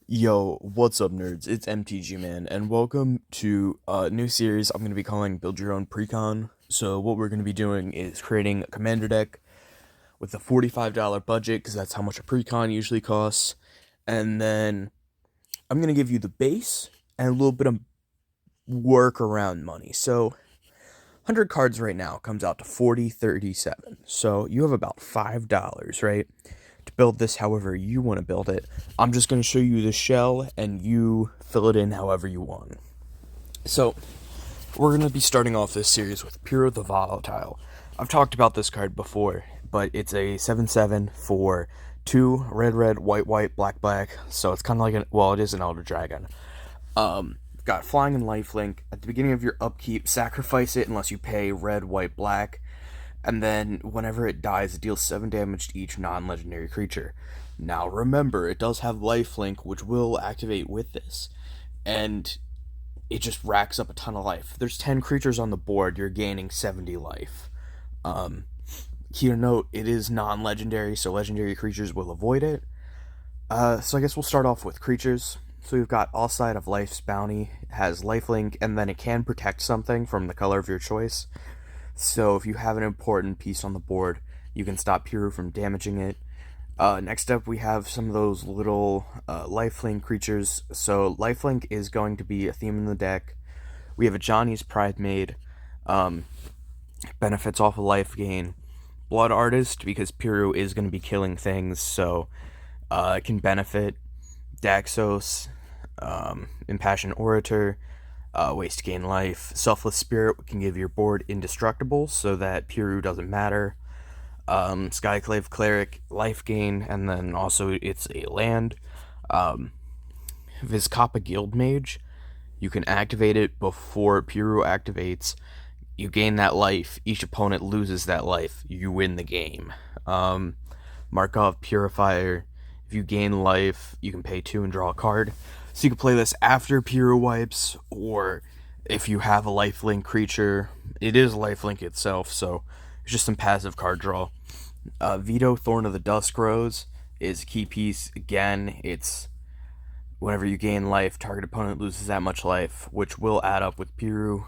Yo, what's up, nerds? It's MTG Man, and welcome to a new series I'm going to be calling Build Your Own Precon. So, what we're going to be doing is creating a commander deck with a $45 budget, because that's how much a precon usually costs. And then I'm going to give you the base and a little bit of workaround money. So, 100 cards right now comes out to $40.37. So, you have about $5, right? To build this however you want to build it. I'm just going to show you the shell and you fill it in however you want. So, we're going to be starting off this series with Piru the Volatile. I've talked about this card before, but it's a 7/7 for 2 red, red, white, white, black, black. So it's kind of like it is an Elder Dragon. Got flying and lifelink. At the beginning of your upkeep, sacrifice it unless you pay red, white, black. And then whenever it dies, it deals 7 damage to each non-legendary creature. Now remember, it does have lifelink, which will activate with this. And it just racks up a ton of life. If there's 10 creatures on the board, you're gaining 70 life. Key to note, it is non-legendary, so legendary creatures will avoid it. So I guess we'll start off with creatures. So we've got Alseid of Life's Bounty, has lifelink, and then it can protect something from the color of your choice. So if you have an important piece on the board, you can stop Piru from damaging it. Next up, we have some of those little lifelink creatures. So lifelink is going to be a theme in the deck. We have Ajani's Pridemate, benefits off of life gain. Blood Artist, because Piru is going to be killing things, so it can benefit. Daxos, Impassioned Orator, waste to gain life. Selfless Spirit can give your board indestructible, so that Piru doesn't matter. Skyclave Cleric, life gain, and then also it's a land. Vizkopa Guildmage, you can activate it before Piru activates. You gain that life, each opponent loses that life, you win the game. Markov Purifier, if you gain life, you can pay 2 and draw a card. So you can play this after Piru wipes, or if you have a lifelink creature, it is lifelink itself, so it's just some passive card draw. Veto Thorn of the Dusk Rose is a key piece. Again, it's whenever you gain life, target opponent loses that much life, which will add up with Piru.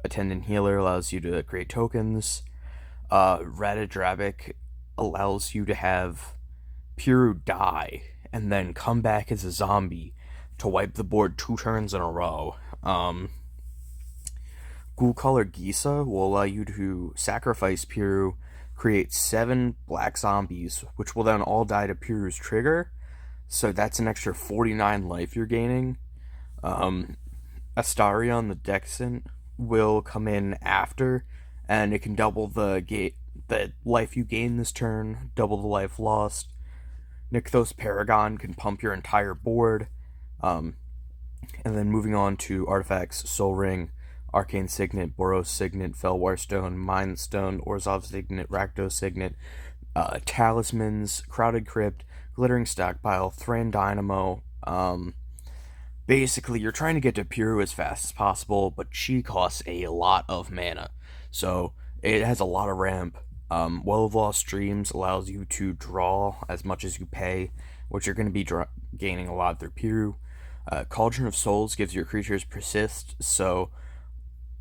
Attendant Healer allows you to create tokens. Ratadrabik allows you to have Piru die and then come back as a zombie to wipe the board 2 turns in a row. Ghoulcaller Gisa will allow you to sacrifice Piru, create 7 black zombies, which will then all die to Piru's trigger. So that's an extra 49 life you're gaining. Astarion the Dexant will come in after, and it can double the life you gain this turn, double the life lost. Nykthos Paragon can pump your entire board. And then moving on to artifacts, Soul Ring, Arcane Signet, Boros Signet, Fellwar Stone, Mind Stone, Orzhov Signet, Rakdos Signet, Talismans, Crowded Crypt, Glittering Stockpile, Thran Dynamo. Basically, you're trying to get to Piru as fast as possible, but she costs a lot of mana. So, it has a lot of ramp. Well of Lost Dreams allows you to draw as much as you pay, which you're going to be gaining a lot through Piru. Cauldron of Souls gives your creatures persist, so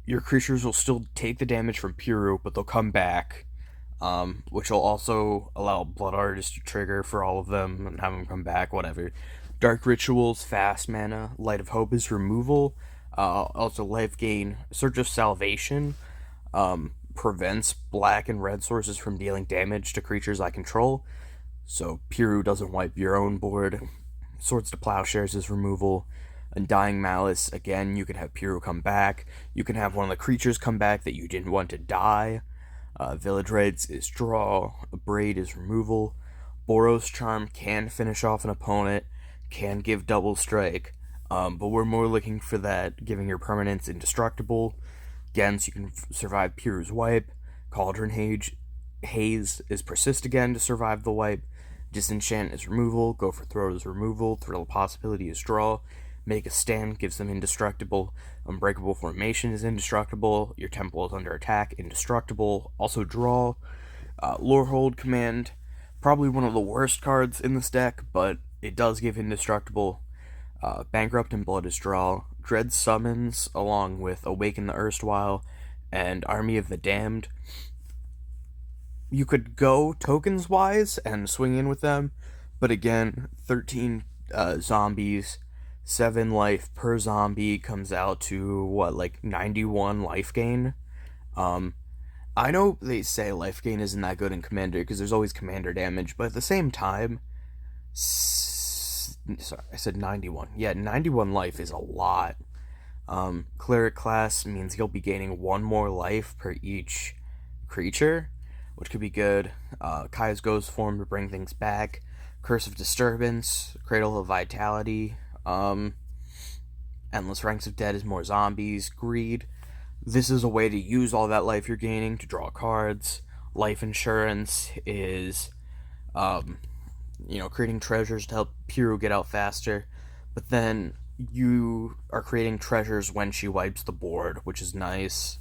your creatures will still take the damage from Piru, but they'll come back, which will also allow Blood Artist to trigger for all of them and have them come back, whatever. Dark Rituals, fast mana. Light of Hope is removal. Also life gain. Surge of Salvation prevents black and red sources from dealing damage to creatures I control, so Piru doesn't wipe your own board. Swords to Plowshares is removal. Undying Malice, again, you can have Piru come back. You can have one of the creatures come back that you didn't want to die. Village Rites is draw. Braid is removal. Boros Charm can finish off an opponent, can give double strike, but we're more looking for that, giving your permanents indestructible. Again, so you can survive Piru's wipe. Cauldron Haze is persist again to survive the wipe. Disenchant is removal. Go for Throat is removal. Thrill of Possibility is draw. Make a Stand gives them indestructible. Unbreakable Formation is indestructible. Your Temple is under attack, indestructible. Also draw. Lorehold Command, probably one of the worst cards in this deck, but it does give indestructible, Bankrupt and Blood is Draw, Dread Summons, along with Awaken the Erstwhile, and Army of the Damned. You could go tokens-wise and swing in with them, but again, 13 zombies, 7 life per zombie comes out to, what, like 91 life gain? I know they say life gain isn't that good in Commander, because there's always Commander damage, but at the same time, sorry, I said 91. Yeah, 91 life is a lot. Cleric class means you'll be gaining 1 more life per each creature, which could be good. Kai's Ghost Form to bring things back. Curse of Disturbance, Cradle of Vitality, Endless Ranks of Dead is more zombies. Greed, this is a way to use all that life you're gaining to draw cards. Life Insurance is, creating treasures to help Piru get out faster, but then you are creating treasures when she wipes the board, which is nice.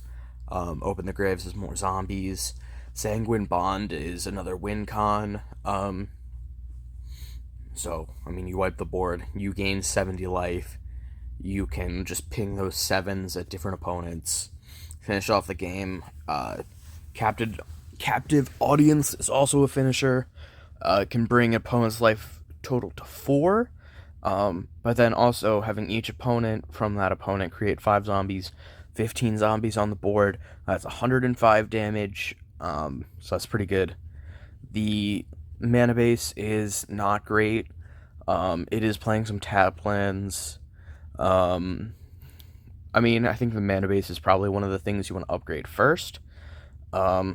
Open the Graves is more zombies. Sanguine Bond is another win con. You wipe the board, you gain 70 life, you can just ping those 7s at different opponents, finish off the game. Captive Audience is also a finisher, can bring opponent's life total to 4, but then also having each opponent from that opponent create 5 zombies, 15 zombies on the board, that's 105 damage, so that's pretty good. The mana base is not great. It is playing some tap lands. I think the mana base is probably one of the things you want to upgrade first. I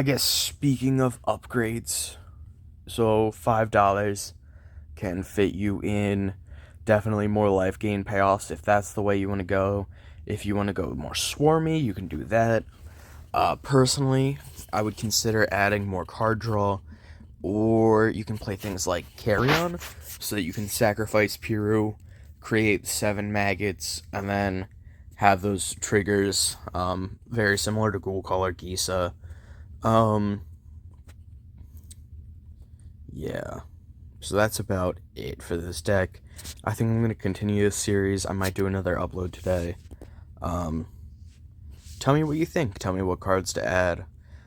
guess speaking of upgrades, so $5 can fit you in definitely more life gain payoffs if that's the way you want to go. If you want to go more swarmy, you can do that. Personally, I would consider adding more card draw, or you can play things like Carrion, so that you can sacrifice Piru, create 7 maggots, and then have those triggers, very similar to Ghoulcaller Gisa. Yeah. So that's about it for this deck. I think I'm going to continue this series. I might do another upload today. Tell me what you think. Tell me what cards to add.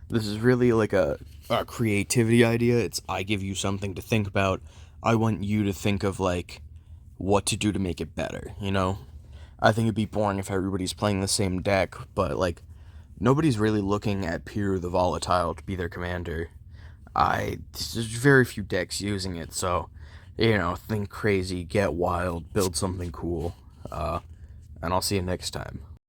This is really like a creativity idea. I give you something to think about. I want you to think of, like, what to do to make it better, you know? I think it'd be boring if everybody's playing the same deck, but, like, nobody's really looking at Piru the Volatile to be their commander. There's very few decks using it, so, think crazy, get wild, build something cool, and I'll see you next time.